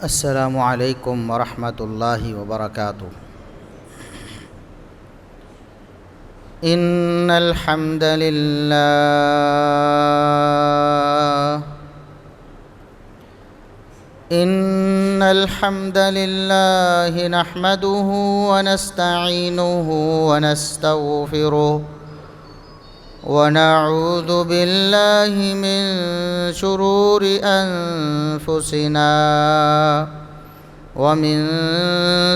السلام علیکم ورحمۃ اللہ وبرکاتہ۔ ان الحمد للہ نحمده ونستعینه ونستغفره ونعوذ باللہ من شرور انفسنا ومن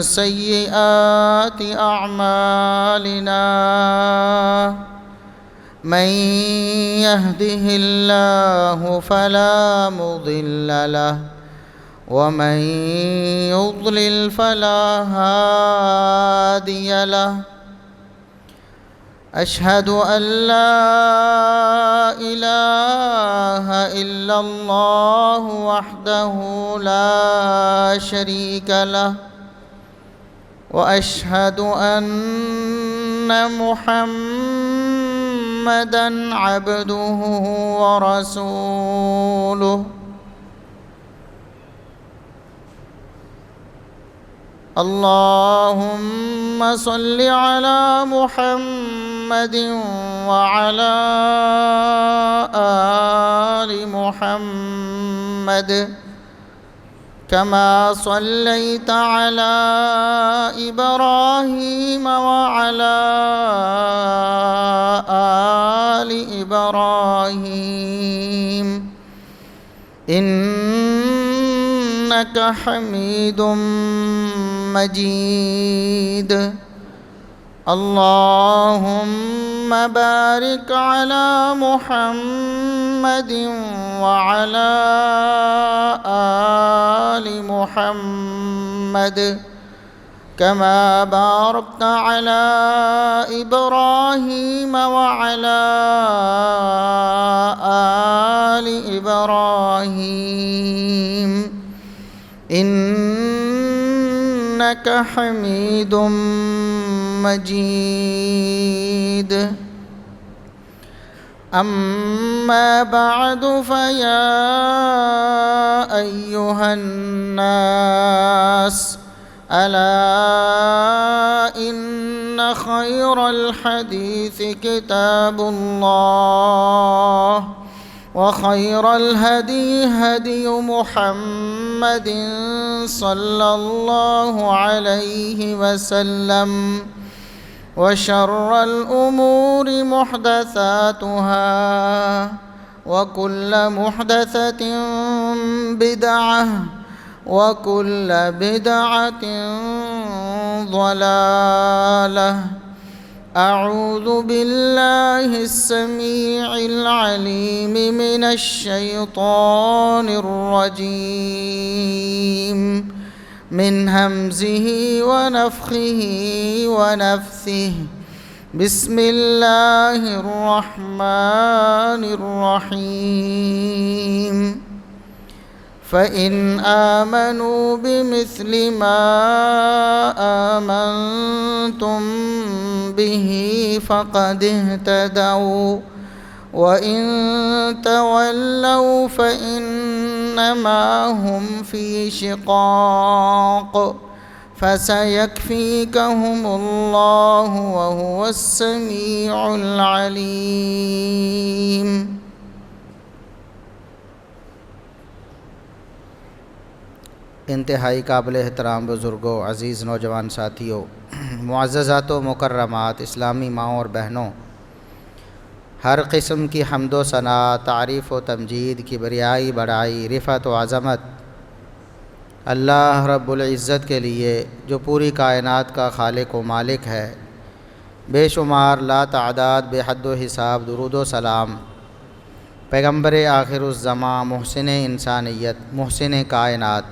سیئات اعمالنا من يهده الله فلا مضل له ومن يضلل فلا هادي له أشهد أن لا إله إلا الله وحده لا شريك له وأشهد أن محمدًا عبده ورسوله اللهم صل على محمد وعلى آل محمد كما صليت على إبراهيم وعلى آل إبراهيم إنك حميد مجيد اللهم بارك على محمد وعلى آل محمد كما باركت على إبراهيم وعلى آل إبراهيم إنك حميد مجيد أما بعد فيا أيها الناس ألا إن خير الحديث كتاب الله وخير الهدي هدي محمد صلى الله عليه وسلم وشر الأمور محدثاتها وكل محدثة بدعة وكل بدعة ضلالة أعوذ بالله السميع العليم من الشيطان الرجيم من همزه ونفخه ونفثه بسم الله الرحمن الرحيم فإن آمنوا بمثل ما آمنتم به فقد اهتدوا وإن تولوا فإنما هم في شقاق فسيكفيكهم الله وهو السميع العليم۔ انتہائی قابل احترام بزرگوں، عزیز نوجوان ساتھیوں، معززات و مکرمات اسلامی ماؤں اور بہنوں، ہر قسم کی حمد و ثنا، تعریف و تمجید کی بریائی بڑائی، رفعت و عظمت اللہ رب العزت کے لیے جو پوری کائنات کا خالق و مالک ہے۔ بے شمار لا تعداد بے حد و حساب درود و سلام پیغمبر آخر الزماں، محسن انسانیت، محسن کائنات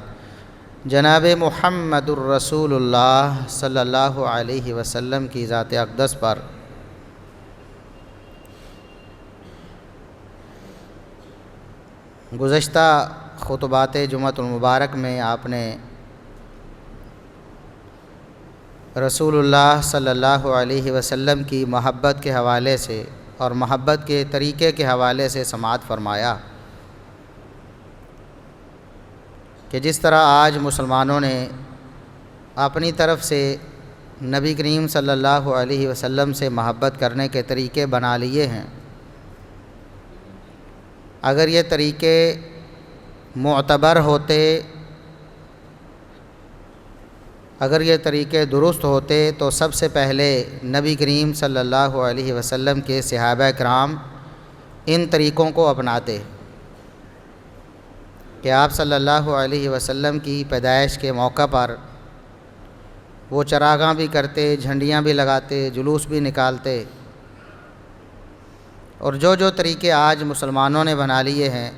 جناب محمد الرسول اللہ صلی اللہ علیہ وسلم کی ذات اقدس پر گزشتہ خطبات جمعۃ المبارک میں آپ نے رسول اللہ صلی اللہ علیہ وسلم کی محبت کے حوالے سے اور محبت کے طریقے کے حوالے سے سماعت فرمایا کہ جس طرح آج مسلمانوں نے اپنی طرف سے نبی کریم صلی اللہ علیہ وسلم سے محبت کرنے کے طریقے بنا لیے ہیں، اگر یہ طریقے معتبر ہوتے، اگر یہ طریقے درست ہوتے تو سب سے پہلے نبی کریم صلی اللہ علیہ وسلم کے صحابہ کرام ان طریقوں کو اپناتے کہ آپ صلی اللہ علیہ وسلم کی پیدائش کے موقع پر وہ چراغاں بھی کرتے، جھنڈیاں بھی لگاتے، جلوس بھی نکالتے، اور جو طریقے آج مسلمانوں نے بنا لیے ہیں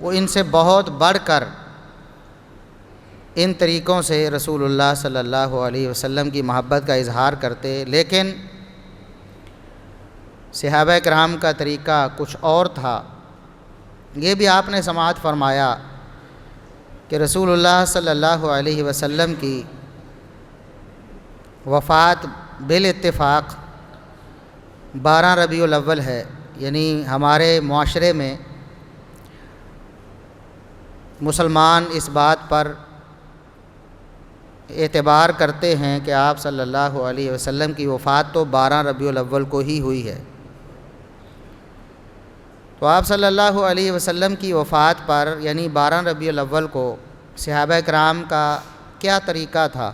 وہ ان سے بہت بڑھ کر ان طریقوں سے رسول اللہ صلی اللہ علیہ وسلم کی محبت کا اظہار کرتے۔ لیکن صحابہ کرام کا طریقہ کچھ اور تھا۔ یہ بھی آپ نے سماعت فرمایا کہ رسول اللہ صلی اللہ علیہ وسلم کی وفات بالاتفاق 12 ربیع الاول ہے، یعنی ہمارے معاشرے میں مسلمان اس بات پر اعتبار کرتے ہیں کہ آپ صلی اللہ علیہ وسلم کی وفات تو 12 ربیع الاول کو ہی ہوئی ہے۔ تو آپ صلی اللہ علیہ وسلم کی وفات پر یعنی 12 ربیع الاول کو صحابہ کرام کا کیا طریقہ تھا،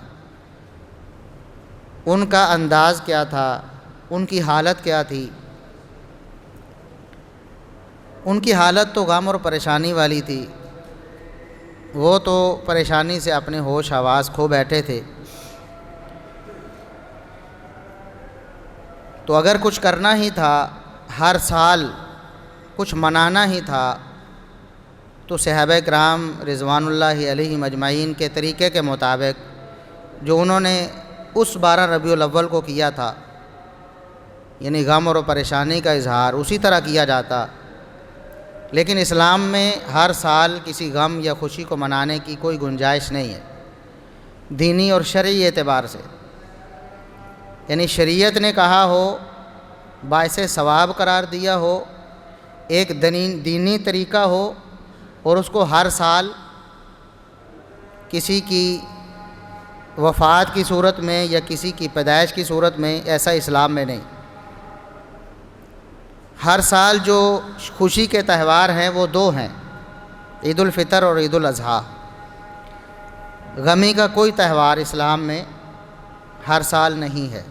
ان کا انداز کیا تھا، ان کی حالت کیا تھی؟ ان کی حالت تو غم اور پریشانی والی تھی، وہ تو پریشانی سے اپنے ہوش حواس کھو بیٹھے تھے۔ تو اگر کچھ کرنا ہی تھا، ہر سال کچھ منانا ہی تھا، تو صحابہ کرام رضوان اللہ علیہم اجمعین کے طریقے کے مطابق جو انہوں نے اس 12 ربیع الاول کو کیا تھا، یعنی غم اور پریشانی کا اظہار اسی طرح کیا جاتا۔ لیکن اسلام میں ہر سال کسی غم یا خوشی کو منانے کی کوئی گنجائش نہیں ہے دینی اور شرعی اعتبار سے، یعنی شریعت نے کہا ہو، باعث ثواب قرار دیا ہو، ایک دینی طریقہ ہو، اور اس کو ہر سال کسی کی وفات کی صورت میں یا کسی کی پیدائش کی صورت میں، ایسا اسلام میں نہیں۔ ہر سال جو خوشی کے تہوار ہیں وہ 2 ہیں، عید الفطر اور عید الاضحیٰ۔ غمی کا کوئی تہوار اسلام میں ہر سال نہیں ہے۔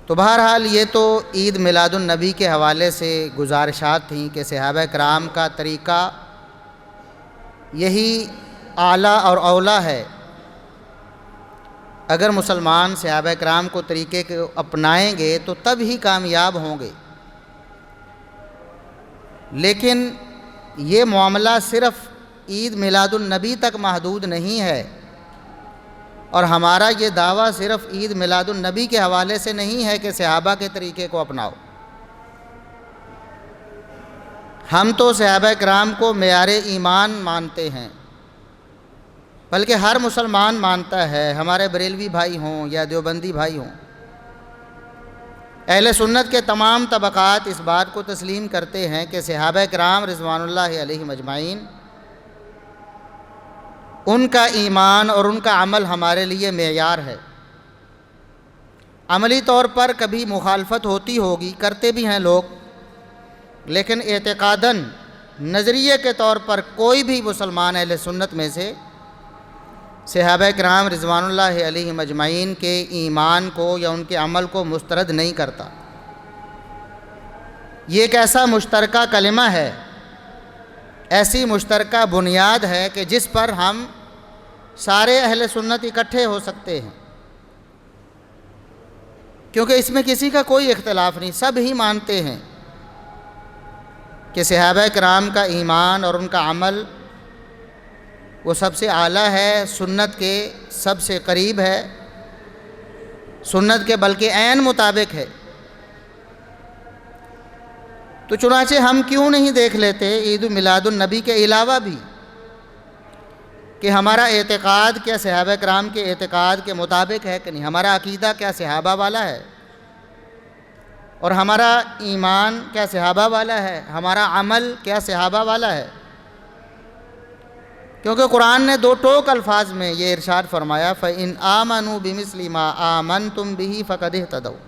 تو بہرحال یہ تو عید میلاد النبی کے حوالے سے گزارشات تھیں کہ صحابہ کرام کا طریقہ یہی اعلیٰ اور اولیٰ ہے۔ اگر مسلمان صحابہ کرام کو طریقے کو اپنائیں گے تو تب ہی کامیاب ہوں گے۔ لیکن یہ معاملہ صرف عید میلاد النبی تک محدود نہیں ہے، اور ہمارا یہ دعویٰ صرف عید میلاد النبی کے حوالے سے نہیں ہے کہ صحابہ کے طریقے کو اپناؤ۔ ہم تو صحابہ کرام کو معیار ایمان مانتے ہیں، بلکہ ہر مسلمان مانتا ہے، ہمارے بریلوی بھائی ہوں یا دیوبندی بھائی ہوں۔ اہل سنت کے تمام طبقات اس بات کو تسلیم کرتے ہیں کہ صحابہ کرام رضوان اللہ علیہم اجمعین، ان کا ایمان اور ان کا عمل ہمارے لیے معیار ہے۔ عملی طور پر کبھی مخالفت ہوتی ہوگی، کرتے بھی ہیں لوگ، لیکن اعتقاداً نظریے کے طور پر کوئی بھی مسلمان اہل سنت میں سے صحابہ کرام رضوان اللہ علیہم اجمعین کے ایمان کو یا ان کے عمل کو مسترد نہیں کرتا۔ یہ ایک ایسا مشترکہ کلمہ ہے، ایسی مشترکہ بنیاد ہے کہ جس پر ہم سارے اہل سنت اکٹھے ہو سکتے ہیں، کیونکہ اس میں کسی کا کوئی اختلاف نہیں، سب ہی مانتے ہیں کہ صحابہ کرام کا ایمان اور ان کا عمل وہ سب سے اعلیٰ ہے، سنت کے سب سے قریب ہے، سنت کے بلکہ عین مطابق ہے۔ تو چنانچہ ہم کیوں نہیں دیکھ لیتے عید میلاد النبی کے علاوہ بھی کہ ہمارا اعتقاد کیا صحابہ کرام کے اعتقاد کے مطابق ہے کہ نہیں، ہمارا عقیدہ کیا صحابہ والا ہے، اور ہمارا ایمان کیا صحابہ والا ہے، ہمارا عمل کیا صحابہ والا ہے۔ کیونکہ قرآن نے دو ٹوک الفاظ میں یہ ارشاد فرمایا فَإِنْ آمَنُوا بِمِثْلِ مَا آمَنْتُمْ بِهِ فَقَدِ اهْتَدَوْا،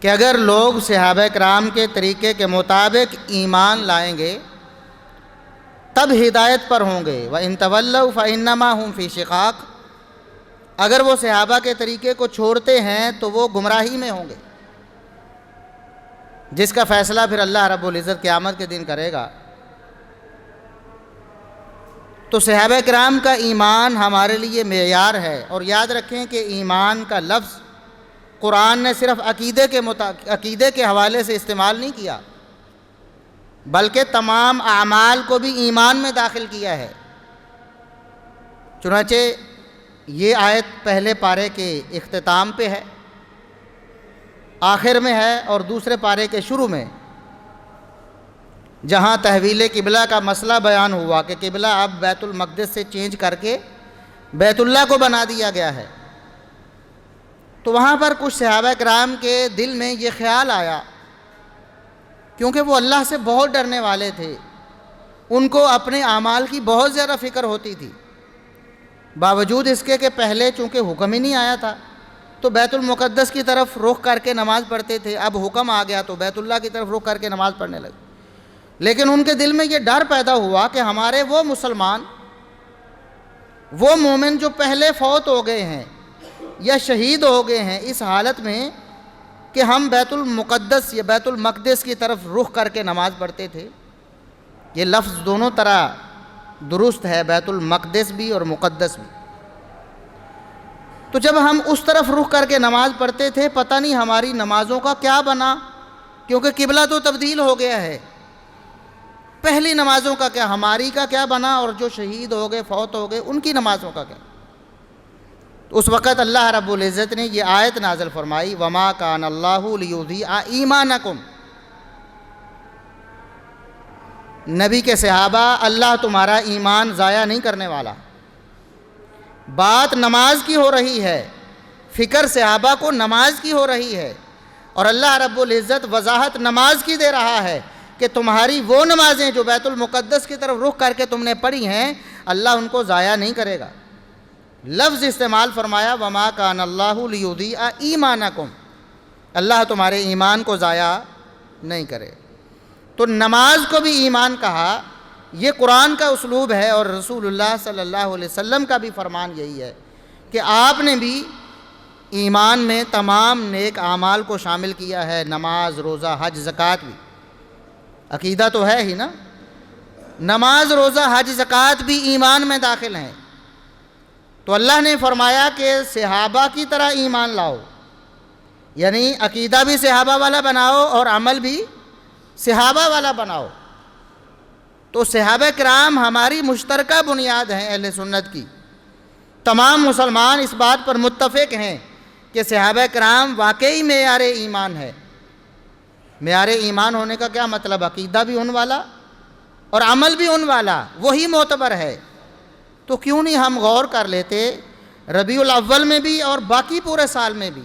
کہ اگر لوگ صحابہ کرام کے طریقے کے مطابق ایمان لائیں گے تب ہدایت پر ہوں گے۔ وَإِن تَوَلَّوْا فَإِنَّمَا هُمْ فِي شِقَاقٍ، اگر وہ صحابہ کے طریقے کو چھوڑتے ہیں تو وہ گمراہی میں ہوں گے، جس کا فیصلہ پھر اللہ رب العزت قیامت کے دن کرے گا۔ تو صحابہ کرام کا ایمان ہمارے لیے معیار ہے، اور یاد رکھیں کہ ایمان کا لفظ قرآن نے صرف عقیدے کے حوالے سے استعمال نہیں کیا، بلکہ تمام اعمال کو بھی ایمان میں داخل کیا ہے۔ چنانچہ یہ آیت پہلے پارے کے اختتام پہ ہے، آخر میں ہے، اور دوسرے پارے کے شروع میں، جہاں تحویل قبلہ کا مسئلہ بیان ہوا کہ قبلہ اب بیت المقدس سے چینج کر کے بیت اللہ کو بنا دیا گیا ہے، تو وہاں پر کچھ صحابہ کرام کے دل میں یہ خیال آیا، کیونکہ وہ اللہ سے بہت ڈرنے والے تھے، ان کو اپنے اعمال کی بہت زیادہ فکر ہوتی تھی، باوجود اس کے کہ پہلے چونکہ حکم ہی نہیں آیا تھا تو بیت المقدس کی طرف رخ کر کے نماز پڑھتے تھے، اب حکم آ گیا تو بیت اللہ کی طرف رخ کر کے نماز پڑھنے لگے۔ لیکن ان کے دل میں یہ ڈر پیدا ہوا کہ ہمارے وہ مسلمان، وہ مومن جو پہلے فوت ہو گئے ہیں یا شہید ہو گئے ہیں، اس حالت میں کہ ہم بیت المقدس یا بیت المقدس کی طرف رخ کر کے نماز پڑھتے تھے، یہ لفظ دونوں طرح درست ہے، بیت المقدس بھی اور مقدس بھی۔ تو جب ہم اس طرف رخ کر کے نماز پڑھتے تھے، پتہ نہیں ہماری نمازوں کا کیا بنا، کیونکہ قبلہ تو تبدیل ہو گیا ہے، پہلی نمازوں کا کیا، ہماری کا کیا بنا، اور جو شہید ہو گئے فوت ہو گئے ان کی نمازوں کا کیا۔ تو اس وقت اللہ رب العزت نے یہ آیت نازل فرمائی وَمَا كَانَ اللَّهُ لِيُضِيعَ ایمانکم، نبی کے صحابہ، اللہ تمہارا ایمان ضائع نہیں کرنے والا۔ بات نماز کی ہو رہی ہے، فکر صحابہ کو نماز کی ہو رہی ہے، اور اللہ رب العزت وضاحت نماز کی دے رہا ہے کہ تمہاری وہ نمازیں جو بیت المقدس کی طرف رخ کر کے تم نے پڑھی ہیں، اللہ ان کو ضائع نہیں کرے گا۔ لفظ استعمال فرمایا وَمَا كَانَ اللَّهُ لِيُضِيعَ ایمانکم، اللہ تمہارے ایمان کو ضائع نہیں کرے۔ تو نماز کو بھی ایمان کہا، یہ قرآن کا اسلوب ہے، اور رسول اللہ صلی اللہ علیہ وسلم کا بھی فرمان یہی ہے کہ آپ نے بھی ایمان میں تمام نیک اعمال کو شامل کیا ہے، نماز، روزہ، حج، زکوٰۃ بھی۔ عقیدہ تو ہے ہی نا، نماز، روزہ، حج، زکوٰۃ بھی ایمان میں داخل ہیں۔ تو اللہ نے فرمایا کہ صحابہ کی طرح ایمان لاؤ، یعنی عقیدہ بھی صحابہ والا بناؤ اور عمل بھی صحابہ والا بناؤ۔ تو صحابہ کرام ہماری مشترکہ بنیاد ہیں اہل سنت کی، تمام مسلمان اس بات پر متفق ہیں کہ صحابہ کرام واقعی معیار ایمان ہے۔ معیار ایمان ہونے کا کیا مطلب؟ عقیدہ بھی ان والا اور عمل بھی ان والا، وہی معتبر ہے۔ تو کیوں نہیں ہم غور کر لیتے ربیع الاول میں بھی اور باقی پورے سال میں بھی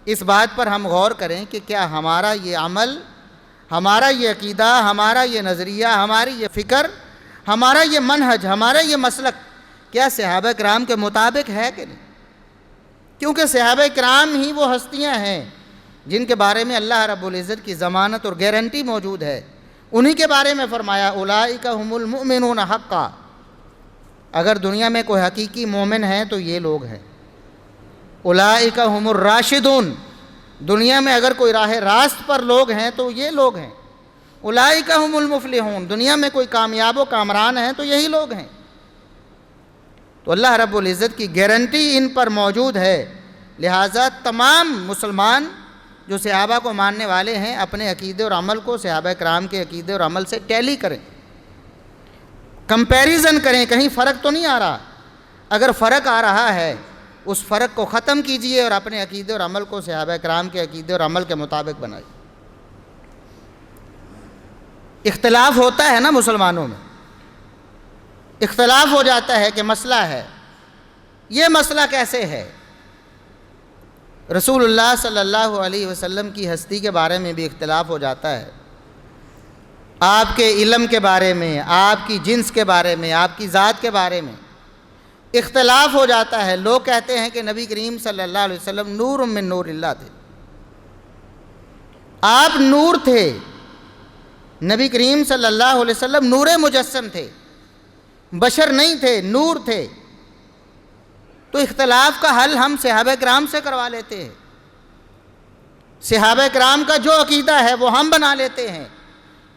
اس بات پر ہم غور کریں کہ کیا ہمارا یہ عمل، ہمارا یہ عقیدہ، ہمارا یہ نظریہ، ہماری یہ فکر، ہمارا یہ منہج، ہمارا یہ مسلک کیا صحابہ کرام کے مطابق ہے کہ نہیں؟ کیونکہ صحابہ کرام ہی وہ ہستیاں ہیں جن کے بارے میں اللہ رب العزت کی ضمانت اور گارنٹی موجود ہے۔ انہی کے بارے میں فرمایا اولئک ھم المؤمنون حقا، اگر دنیا میں کوئی حقیقی مومن ہے تو یہ لوگ ہیں۔ اولئک ھم الراشدون، دنیا میں اگر کوئی راہ راست پر لوگ ہیں تو یہ لوگ ہیں۔ اولئک ھم المفلحون، دنیا میں کوئی کامیاب و کامران ہیں تو یہی لوگ ہیں۔ تو اللہ رب العزت کی گارنٹی ان پر موجود ہے، لہٰذا تمام مسلمان جو صحابہ کو ماننے والے ہیں اپنے عقیدے اور عمل کو صحابہ کرام کے عقیدے اور عمل سے ٹیلی کریں، کمپیریزن کریں، کہیں فرق تو نہیں آ رہا۔ اگر فرق آ رہا ہے اس فرق کو ختم کیجئے اور اپنے عقیدے اور عمل کو صحابہ کرام کے عقیدے اور عمل کے مطابق بنائیے۔ اختلاف ہوتا ہے نا مسلمانوں میں، اختلاف ہو جاتا ہے کہ مسئلہ ہے، یہ مسئلہ کیسے ہے؟ رسول اللہ صلی اللہ علیہ وسلم کی ہستی کے بارے میں بھی اختلاف ہو جاتا ہے، آپ کے علم کے بارے میں، آپ کی جنس کے بارے میں، آپ کی ذات کے بارے میں اختلاف ہو جاتا ہے۔ لوگ کہتے ہیں کہ نبی کریم صلی اللہ علیہ وسلم نور من نور اللہ تھے، آپ نور تھے، نبی کریم صلی اللہ علیہ وسلم نور مجسم تھے، بشر نہیں تھے، نور تھے۔ تو اختلاف کا حل ہم صحابہ کرام سے کروا لیتے ہیں، صحابہ کرام کا جو عقیدہ ہے وہ ہم بنا لیتے ہیں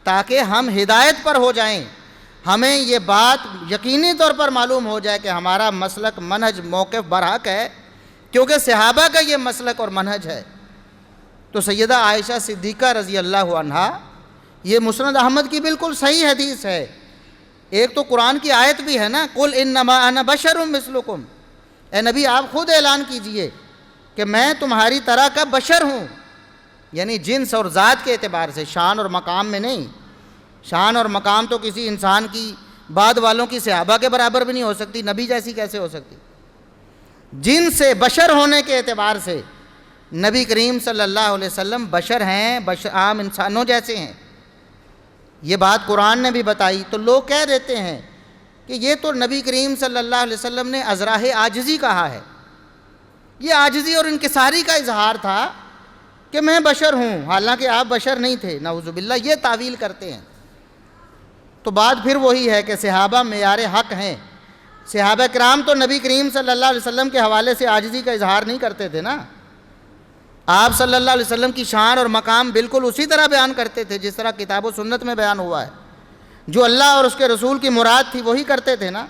تاکہ ہم ہدایت پر ہو جائیں، ہمیں یہ بات یقینی طور پر معلوم ہو جائے کہ ہمارا مسلک، منہج، موقف برحق ہے، کیونکہ صحابہ کا یہ مسلک اور منہج ہے۔ تو سیدہ عائشہ صدیقہ رضی اللہ عنہا، یہ مسند احمد کی بالکل صحیح حدیث ہے، ایک تو قرآن کی آیت بھی ہے نا، قل انما انا بشر مثلکم، اے نبی آپ خود اعلان کیجئے کہ میں تمہاری طرح کا بشر ہوں، یعنی جنس اور ذات کے اعتبار سے، شان اور مقام میں نہیں۔ شان اور مقام تو کسی انسان کی، بعد والوں کی صحابہ کے برابر بھی نہیں ہو سکتی، نبی جیسی کیسے ہو سکتی؟ جنس سے، بشر ہونے کے اعتبار سے نبی کریم صلی اللہ علیہ وسلم بشر ہیں، عام انسانوں جیسے ہیں، یہ بات قرآن نے بھی بتائی۔ تو لوگ کہہ دیتے ہیں کہ یہ تو نبی کریم صلی اللہ علیہ وسلم نے ازراہ عاجزی کہا ہے، یہ عاجزی اور انکساری کا اظہار تھا کہ میں بشر ہوں، حالانکہ آپ بشر نہیں تھے، نعوذ باللہ، یہ تعویل کرتے ہیں۔ تو بات پھر وہی ہے کہ صحابہ معیار حق ہیں، صحابہ کرام تو نبی کریم صلی اللہ علیہ وسلم کے حوالے سے عاجزی کا اظہار نہیں کرتے تھے نا، آپ صلی اللہ علیہ وسلم کی شان اور مقام بالکل اسی طرح بیان کرتے تھے جس طرح کتاب و سنت میں بیان ہوا ہے، جو اللہ اور اس کے رسول کی مراد تھی وہی کرتے تھے نا۔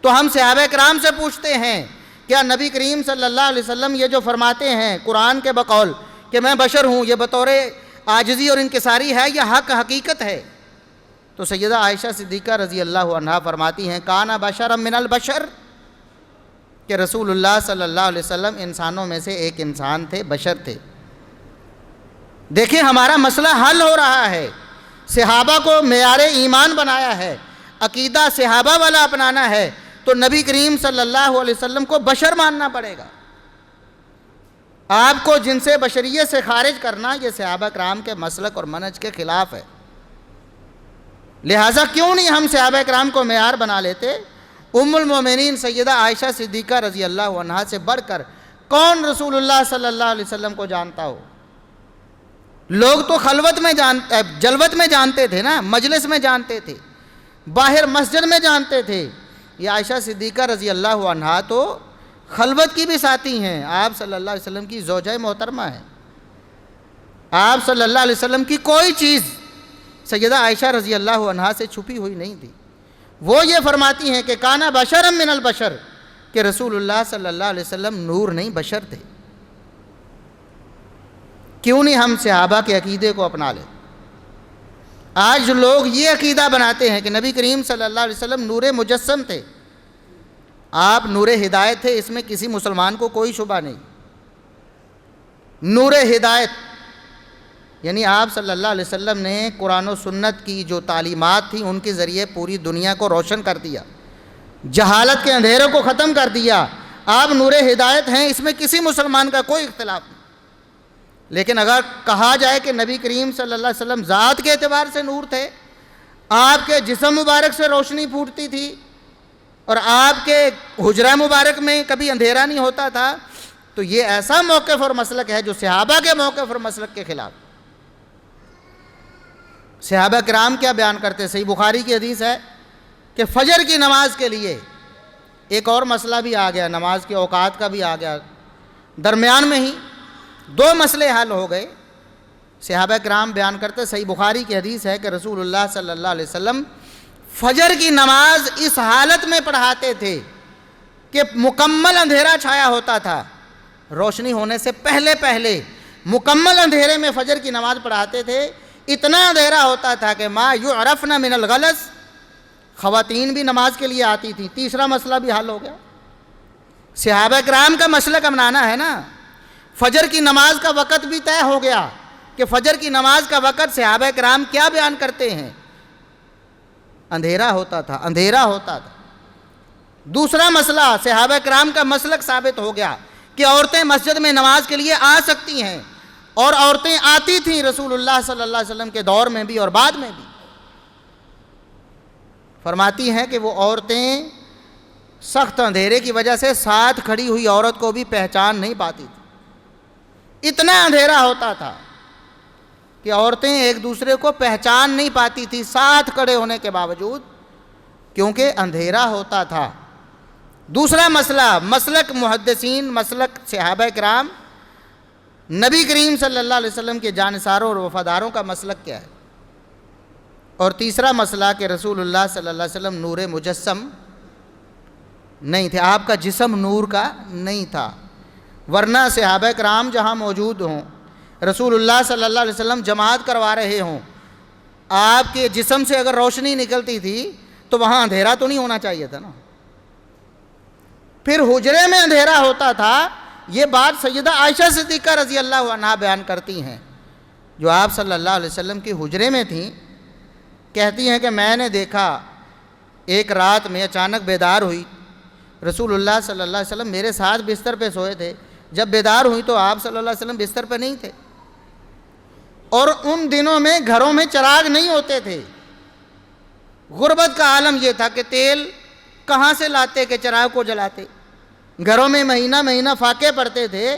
تو ہم صحابہ کرام سے پوچھتے ہیں، کیا نبی کریم صلی اللہ علیہ وسلم یہ جو فرماتے ہیں قرآن کے بقول کہ میں بشر ہوں، یہ بطور عاجزی اور انکساری ہے یا حق حقیقت ہے؟ تو سیدہ عائشہ صدیقہ رضی اللہ عنہا فرماتی ہیں، کان بشرا من البشر، کہ رسول اللہ صلی اللہ علیہ وسلم انسانوں میں سے ایک انسان تھے، بشر تھے۔ دیکھیں ہمارا مسئلہ حل ہو رہا ہے، صحابہ کو معیار ایمان بنایا ہے، عقیدہ صحابہ والا اپنانا ہے، تو نبی کریم صلی اللہ علیہ وسلم کو بشر ماننا پڑے گا۔ آپ کو جن سے بشریت سے خارج کرنا یہ صحابہ کرام کے مسلک اور منہج کے خلاف ہے، لہٰذا کیوں نہیں ہم صحابہ کرام کو معیار بنا لیتے؟ ام المومنین سیدہ عائشہ صدیقہ رضی اللہ عنہا سے بڑھ کر کون رسول اللہ صلی اللہ علیہ وسلم کو جانتا ہو؟ لوگ تو خلوت میں جلوت میں جانتے تھے نا، مجلس میں جانتے تھے، باہر مسجد میں جانتے تھے، یہ عائشہ صدیقہ رضی اللہ عنہا تو خلوت کی بھی ساتھی ہیں، آپ صلی اللہ علیہ وسلم کی زوجہ محترمہ ہیں، آپ صلی اللہ علیہ وسلم کی کوئی چیز سیدہ عائشہ رضی اللہ عنہا سے چھپی ہوئی نہیں تھی۔ وہ یہ فرماتی ہیں کہ کانا بشرا من البشر، کہ رسول اللہ صلی اللہ علیہ وسلم نور نہیں بشر تھے۔ کیوں نہیں ہم صحابہ کے عقیدے کو اپنا لیں؟ آج لوگ یہ عقیدہ بناتے ہیں کہ نبی کریم صلی اللہ علیہ وسلم نور مجسم تھے، آپ نور ہدایت تھے، اس میں کسی مسلمان کو کوئی شبہ نہیں۔ نور ہدایت یعنی آپ صلی اللہ علیہ وسلم نے قرآن و سنت کی جو تعلیمات تھیں ان کے ذریعے پوری دنیا کو روشن کر دیا، جہالت کے اندھیروں کو ختم کر دیا، آپ نور ہدایت ہیں، اس میں کسی مسلمان کا کوئی اختلاف نہیں۔ لیکن اگر کہا جائے کہ نبی کریم صلی اللہ علیہ وسلم ذات کے اعتبار سے نور تھے، آپ کے جسم مبارک سے روشنی پھوٹتی تھی اور آپ کے حجرہ مبارک میں کبھی اندھیرا نہیں ہوتا تھا، تو یہ ایسا موقف اور مسلک ہے جو صحابہ کے موقف اور مسلک کے خلاف۔ صحابہ کرام کیا بیان کرتے؟ صحیح بخاری کی حدیث ہے کہ فجر کی نماز کے لیے ایک اور مسئلہ بھی آ گیا، نماز کے اوقات کا بھی آ گیا، درمیان میں ہی دو مسئلے حل ہو گئے۔ صحابہ کرام بیان کرتے، صحیح بخاری کی حدیث ہے کہ رسول اللہ صلی اللہ علیہ وسلم فجر کی نماز اس حالت میں پڑھاتے تھے کہ مکمل اندھیرا چھایا ہوتا تھا، روشنی ہونے سے پہلے پہلے مکمل اندھیرے میں فجر کی نماز پڑھاتے تھے، اتنا اندھیرا ہوتا تھا کہ ما یعرفن من الغلس، خواتین بھی نماز کے لیے آتی تھیں۔ تیسرا مسئلہ بھی حل ہو گیا۔ صحابہ کرام کا مسئلہ اپنانا ہے نا، فجر کی نماز کا وقت بھی طے ہو گیا کہ فجر کی نماز کا وقت صحابہ کرام کیا بیان کرتے ہیں، اندھیرا ہوتا تھا، اندھیرا ہوتا تھا۔ دوسرا مسئلہ صحابہ کرام کا مسلک ثابت ہو گیا کہ عورتیں مسجد میں نماز کے لیے آ سکتی ہیں، اور عورتیں آتی تھیں رسول اللہ صلی اللہ علیہ وسلم کے دور میں بھی اور بعد میں بھی۔ فرماتی ہیں کہ وہ عورتیں سخت اندھیرے کی وجہ سے ساتھ کھڑی ہوئی عورت کو بھی پہچان نہیں پاتی تھی، اتنا اندھیرا ہوتا تھا کہ عورتیں ایک دوسرے کو پہچان نہیں پاتی تھی ساتھ کھڑے ہونے کے باوجود، کیونکہ اندھیرا ہوتا تھا۔ دوسرا مسئلہ، مسلک محدثین، مسلک صحابہ کرام، نبی کریم صلی اللہ علیہ وسلم کے جانثاروں اور وفاداروں کا مسلک کیا ہے؟ اور تیسرا مسئلہ کہ رسول اللہ صلی اللہ علیہ وسلم نور مجسم نہیں تھے، آپ کا جسم نور کا نہیں تھا، ورنہ صحابہ کرام جہاں موجود ہوں، رسول اللہ صلی اللہ علیہ وسلم جماعت کروا رہے ہوں، آپ کے جسم سے اگر روشنی نکلتی تھی تو وہاں اندھیرا تو نہیں ہونا چاہیے تھا نا۔ پھر حجرے میں اندھیرا ہوتا تھا، یہ بات سیدہ عائشہ صدیقہ رضی اللہ عنہا بیان کرتی ہیں، جو آپ صلی اللہ علیہ وسلم کی حجرے میں تھیں۔ کہتی ہیں کہ میں نے دیکھا ایک رات میں اچانک بیدار ہوئی، رسول اللہ صلی اللہ علیہ وسلم میرے ساتھ بستر پہ سوئے تھے، جب بیدار ہوئی تو آپ صلی اللہ علیہ وسلم بستر پہ نہیں تھے، اور ان دنوں میں گھروں میں چراغ نہیں ہوتے تھے۔ غربت کا عالم یہ تھا کہ تیل کہاں سے لاتے کہ چراغ کو جلاتے، گھروں میں مہینہ مہینہ فاقے پڑتے تھے،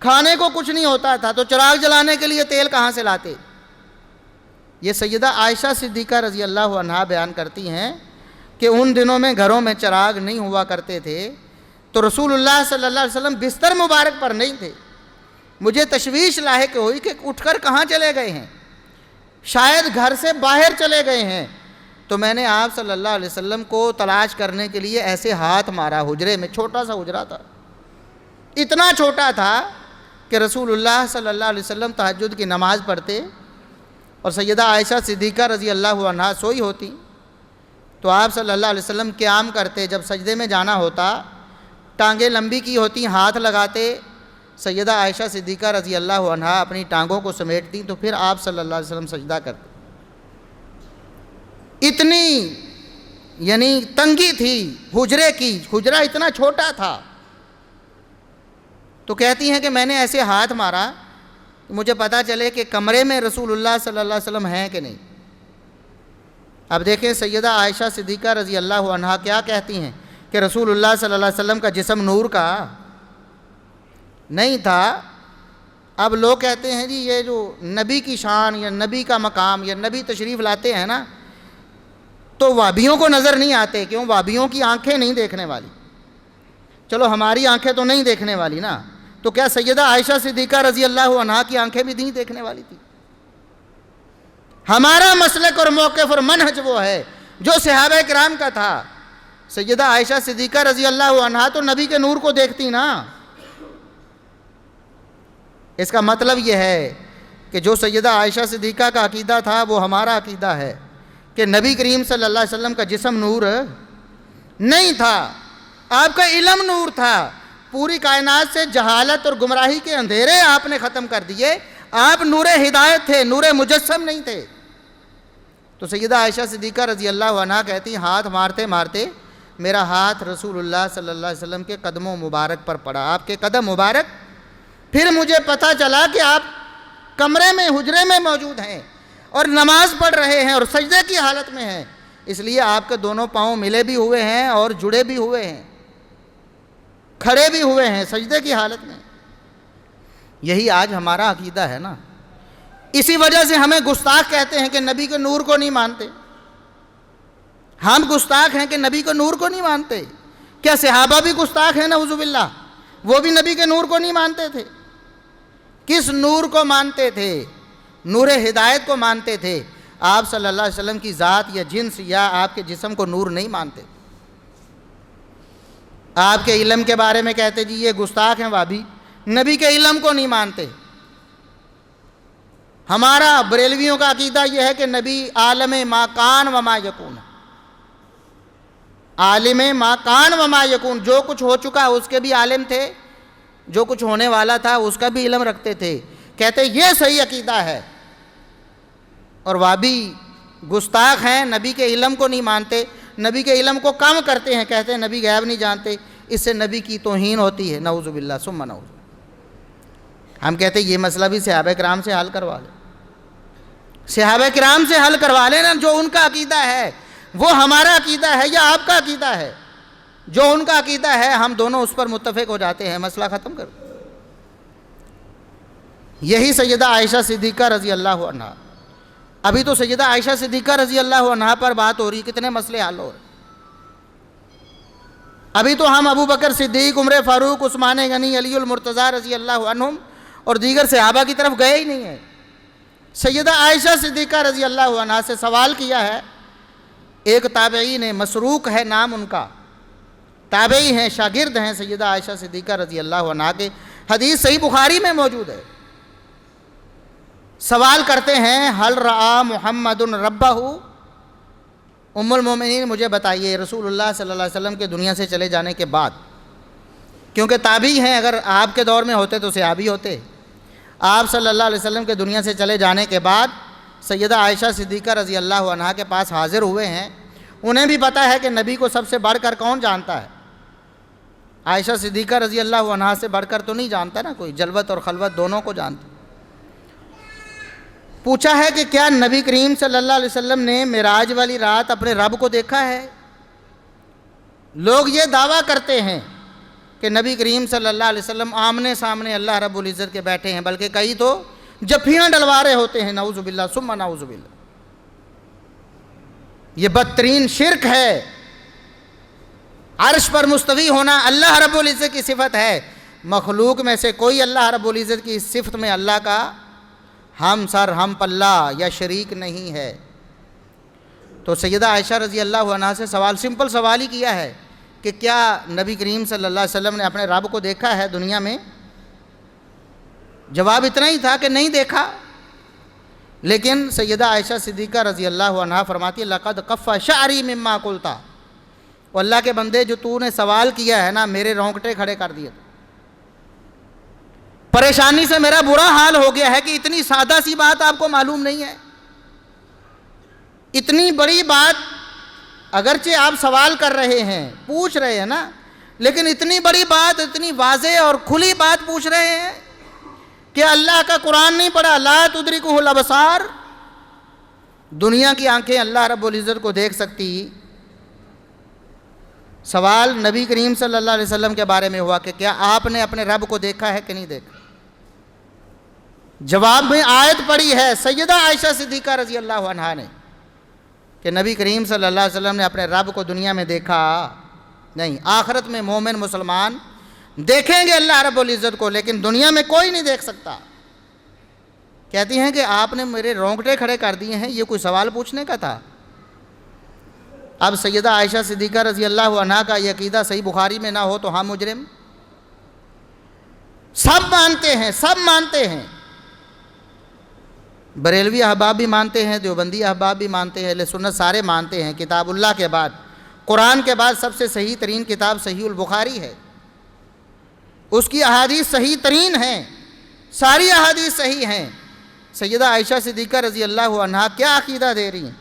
کھانے کو کچھ نہیں ہوتا تھا تو چراغ جلانے کے لیے تیل کہاں سے لاتے۔ یہ سیدہ عائشہ صدیقہ رضی اللہ عنہا بیان کرتی ہیں کہ ان دنوں میں گھروں میں چراغ نہیں ہوا کرتے تھے، تو رسول اللہ صلی اللہ علیہ وسلم بستر مبارک پر نہیں تھے۔ مجھے تشویش لاحق ہوئی کہ اٹھ کر کہاں چلے گئے ہیں، شاید گھر سے باہر چلے گئے ہیں، تو میں نے آپ صلی اللہ علیہ وسلم کو تلاش کرنے کے لیے ایسے ہاتھ مارا، حجرے میں چھوٹا سا حجرہ تھا، اتنا چھوٹا تھا کہ رسول اللہ صلی اللہ علیہ وسلم تہجد کی نماز پڑھتے اور سیدہ عائشہ صدیقہ رضی اللہ عنہا سوئی ہوتی، تو آپ صلی اللہ علیہ وسلم قیام کرتے، جب سجدے میں جانا ہوتا ٹانگیں لمبی کی ہوتی، ہاتھ لگاتے، سیدہ عائشہ صدیقہ رضی اللہ عنہا اپنی ٹانگوں کو سمیٹتی تو پھر آپ صلی اللہ علیہ وسلم سجدہ کرتے۔ اتنی یعنی تنگی تھی حجرے کی، حجرہ اتنا چھوٹا تھا۔ تو کہتی ہیں کہ میں نے ایسے ہاتھ مارا کہ مجھے پتا چلے کہ کمرے میں رسول اللہ صلی اللہ علیہ وسلم ہیں کہ نہیں۔ اب دیکھیں سیدہ عائشہ صدیقہ رضی اللہ عنہا کیا کہتی ہیں کہ رسول اللہ صلی اللہ علیہ وسلم کا جسم نور کا نہیں تھا۔ اب لوگ کہتے ہیں جی یہ جو نبی کی شان یا نبی کا مقام یا نبی تشریف لاتے ہیں نا تو وہابیوں کو نظر نہیں آتے، کیوں؟ وہابیوں کی آنکھیں نہیں دیکھنے والی، چلو ہماری آنکھیں تو نہیں دیکھنے والی نا، تو کیا سیدہ عائشہ صدیقہ رضی اللہ عنہا کی آنکھیں بھی نہیں دیکھنے والی تھی؟ ہمارا مسلک اور موقف اور منہج وہ ہے جو صحابہ کرام کا تھا۔ سیدہ عائشہ صدیقہ رضی اللہ عنہا تو نبی کے نور کو دیکھتی نا۔ اس کا مطلب یہ ہے کہ جو سیدہ عائشہ صدیقہ کا عقیدہ تھا وہ ہمارا عقیدہ ہے کہ نبی کریم صلی اللہ علیہ وسلم کا جسم نور نہیں تھا، آپ کا علم نور تھا، پوری کائنات سے جہالت اور گمراہی کے اندھیرے آپ نے ختم کر دیے، آپ نور ہدایت تھے، نور مجسم نہیں تھے۔ تو سیدہ عائشہ صدیقہ رضی اللہ عنہا کہتی ہاتھ مارتے مارتے میرا ہاتھ رسول اللہ صلی اللہ علیہ وسلم کے قدموں مبارک پر پڑا، آپ کے قدم مبارک، پھر مجھے پتہ چلا کہ آپ کمرے میں حجرے میں موجود ہیں اور نماز پڑھ رہے ہیں اور سجدے کی حالت میں ہیں، اس لیے آپ کے دونوں پاؤں ملے بھی ہوئے ہیں اور جڑے بھی ہوئے ہیں، کھڑے بھی ہوئے ہیں سجدے کی حالت میں۔ یہی آج ہمارا عقیدہ ہے نا، اسی وجہ سے ہمیں گستاخ کہتے ہیں کہ نبی کے نور کو نہیں مانتے۔ ہم گستاخ ہیں کہ نبی کے نور کو نہیں مانتے؟ کیا صحابہ بھی گستاخ ہیں نعوذ باللہ؟ وہ بھی نبی کے نور کو نہیں مانتے تھے؟ کس نور کو مانتے تھے؟ نور ہدایت کو مانتے تھے۔ آپ صلی اللہ علیہ وسلم کی ذات یا جنس یا آپ کے جسم کو نور نہیں مانتے۔ آپ کے علم کے بارے میں کہتے جی یہ گستاخ ہیں وہابی، نبی کے علم کو نہیں مانتے۔ ہمارا بریلویوں کا عقیدہ یہ ہے کہ نبی عالم ما کان و ما یکون، عالم ما کان و ما یکون، جو کچھ ہو چکا اس کے بھی عالم تھے، جو کچھ ہونے والا تھا اس کا بھی علم رکھتے تھے۔ کہتے یہ صحیح عقیدہ ہے، اور وہابی گستاخ ہیں، نبی کے علم کو نہیں مانتے، نبی کے علم کو کم کرتے ہیں، کہتے ہیں نبی غیب نہیں جانتے، اس سے نبی کی توہین ہوتی ہے، نعوذ باللہ ثم نعوذ۔ ہم کہتے ہیں یہ مسئلہ بھی صحابہ کرام سے حل کروا لیں، صحابہ کرام سے حل کروا لیں نا، جو ان کا عقیدہ ہے۔ وہ ہمارا عقیدہ ہے یا آپ کا عقیدہ ہے؟ جو ان کا عقیدہ ہے ہم دونوں اس پر متفق ہو جاتے ہیں، مسئلہ ختم کر۔ یہی سیدہ عائشہ صدیقہ رضی اللہ عنہ، ابھی تو سیدہ عائشہ صدیقہ رضی اللہ عنہ پر بات ہو رہی، کتنے مسئلے حل ہو رہے۔ ابھی تو ہم ابو بکر صدیق، عمر فاروق، عثمان غنی، علی المرتضیٰ رضی اللہ عنہم اور دیگر صحابہ کی طرف گئے ہی نہیں ہیں۔ سیدہ عائشہ صدیقہ رضی اللہ عنہ سے سوال کیا ہے ایک تابعی نے، مسروق ہے نام ان کا، تابعی ہیں، شاگرد ہیں سیدہ عائشہ صدیقہ رضی اللہ عنہ کے، حدیث صحیح بخاری میں موجود ہے۔ سوال کرتے ہیں حل رعا محمد ربہ، ام المومنین مجھے بتائیے رسول اللہ صلی اللہ علیہ وسلم کے دنیا سے چلے جانے کے بعد، کیونکہ تابعی ہیں، اگر آپ کے دور میں ہوتے تو صحابی ہوتے، آپ صلی اللہ علیہ وسلم کے دنیا سے چلے جانے کے بعد سیدہ عائشہ صدیقہ رضی اللہ عنہ کے پاس حاضر ہوئے ہیں، انہیں بھی پتہ ہے کہ نبی کو سب سے بڑھ کر کون جانتا ہے، عائشہ صدیقہ رضی اللہ عنہ سے بڑھ کر تو نہیں جانتا نا کوئی، جلوت اور خلوت دونوں کو جانتا۔ پوچھا ہے کہ کیا نبی کریم صلی اللہ علیہ وسلم نے معراج والی رات اپنے رب کو دیکھا ہے؟ لوگ یہ دعویٰ کرتے ہیں کہ نبی کریم صلی اللہ علیہ وسلم آمنے سامنے اللہ رب العزت کے بیٹھے ہیں، بلکہ کئی تو جفیاں ڈلوا رہے ہوتے ہیں، نعوذ باللہ ثم نعوذ باللہ۔ یہ بدترین شرک ہے۔ عرش پر مستوی ہونا اللہ رب العزت کی صفت ہے، مخلوق میں سے کوئی اللہ رب العزت کی صفت میں اللہ کا ہم سر ہم پلہ یا شریک نہیں ہے۔ تو سیدہ عائشہ رضی اللہ عنہ سے سوال، سمپل سوال ہی کیا ہے کہ کیا نبی کریم صلی اللہ علیہ وسلم نے اپنے رب کو دیکھا ہے دنیا میں؟ جواب اتنا ہی تھا کہ نہیں دیکھا، لیکن سیدہ عائشہ صدیقہ رضی اللہ عنہ فرماتی ہے لقد قف شعری مما قلتا، وہ اللہ کے بندے جو تو نے سوال کیا ہے نا میرے رونگٹے کھڑے کر دیے، پریشانی سے میرا برا حال ہو گیا ہے کہ اتنی سادہ سی بات آپ کو معلوم نہیں ہے، اتنی بڑی بات اگرچہ آپ سوال کر رہے ہیں پوچھ رہے ہیں نا، لیکن اتنی بڑی بات، اتنی واضح اور کھلی بات پوچھ رہے ہیں کہ اللہ کا قرآن نہیں پڑھا، لا تدرکہ الابصار، دنیا کی آنکھیں اللہ رب العزت کو دیکھ سکتی۔ سوال نبی کریم صلی اللہ علیہ وسلم کے بارے میں ہوا کہ کیا آپ نے اپنے رب کو دیکھا ہے کہ نہیں دیکھا؟ جواب میں آیت پڑھی ہے سیدہ عائشہ صدیقہ رضی اللہ عنہا نے کہ نبی کریم صلی اللہ علیہ وسلم نے اپنے رب کو دنیا میں دیکھا نہیں، آخرت میں مومن مسلمان دیکھیں گے اللہ رب العزت کو، لیکن دنیا میں کوئی نہیں دیکھ سکتا۔ کہتی ہیں کہ آپ نے میرے رونگٹے کھڑے کر دیے ہیں، یہ کوئی سوال پوچھنے کا تھا؟ اب سیدہ عائشہ صدیقہ رضی اللہ عنہ کا یہ عقیدہ صحیح بخاری میں نہ ہو تو ہم مجرم، سب مانتے ہیں، سب مانتے ہیں، بریلوی احباب بھی مانتے ہیں، دیوبندی احباب بھی مانتے ہیں، اہل سنت سارے مانتے ہیں، کتاب اللہ کے بعد، قرآن کے بعد سب سے صحیح ترین کتاب صحیح البخاری ہے، اس کی احادیث صحیح ترین ہیں، ساری احادیث صحیح ہیں۔ سیدہ عائشہ صدیقہ رضی اللہ عنہا کیا عقیدہ دے رہی ہیں